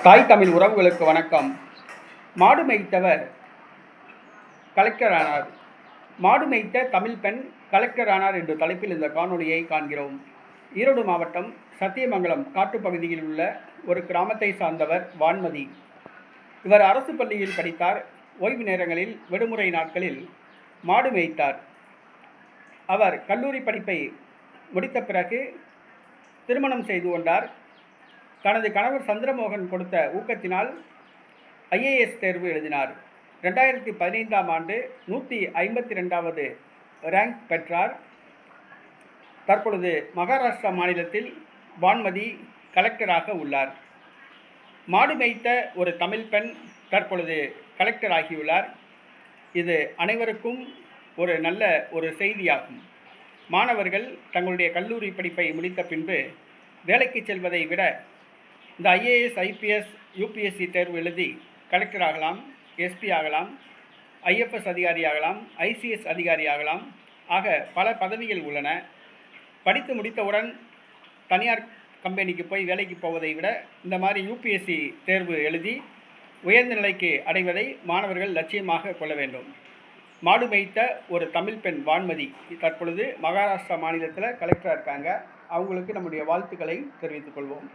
தாய் தமிழ் உறவுகளுக்கு வணக்கம். மாடு மேய்த்தவர் கலெக்டர் ஆனார். மாடு மேய்த்த தமிழ் பெண் கலெக்டர் ஆனார் என்ற தலைப்பில் இந்த காணொலியை காண்கிறோம். ஈரோடு மாவட்டம் சத்தியமங்கலம் காட்டுப்பகுதியில் உள்ள ஒரு கிராமத்தை சார்ந்தவர் வான்மதி. இவர் அரசு பள்ளியில் படித்தார். ஓய்வு நேரங்களில் விடுமுறை நாட்களில் மாடு மேய்த்தார். அவர் கல்லூரி படிப்பை முடித்த பிறகு திருமணம் செய்து கொண்டார். தனது கணவர் சந்திரமோகன் கொடுத்த ஊக்கத்தினால் IAS தேர்வு எழுதினார். 2015ஆம் ஆண்டு 152வது ரேங்க் பெற்றார். தற்பொழுது மகாராஷ்டிரா மாநிலத்தில் வான்மதி கலெக்டராக உள்ளார். மாடு மேய்த்த ஒரு தமிழ் பெண் தற்பொழுது கலெக்டர் ஆகியுள்ளார். இது அனைவருக்கும் ஒரு நல்ல செய்தியாகும். மாணவர்கள் தங்களுடைய கல்லூரி படிப்பை முடித்த பின்பு வேலைக்கு செல்வதை விட இந்த IAS, IPS, UPSC தேர்வு எழுதி கலெக்டர் ஆகலாம், SP ஆகலாம், IFS அதிகாரி ஆகலாம், ICS அதிகாரி ஆகலாம். ஆக பல பதவிகள் உள்ளன. படித்து முடித்தவுடன் தனியார் கம்பெனிக்கு போய் வேலைக்கு போவதை விட இந்த மாதிரி UPSC தேர்வு எழுதி உயர்ந்த நிலைக்கு அடைவதை மாணவர்கள் லட்சியமாக கொள்ள வேண்டும். மாடு மேய்த்த ஒரு தமிழ் பெண் வான்மதி தற்பொழுது மகாராஷ்டிரா மாநிலத்தில் கலெக்டராக இருக்காங்க. அவங்களுக்கு நம்முடைய வாழ்த்துக்களை தெரிவித்துக் கொள்வோம்.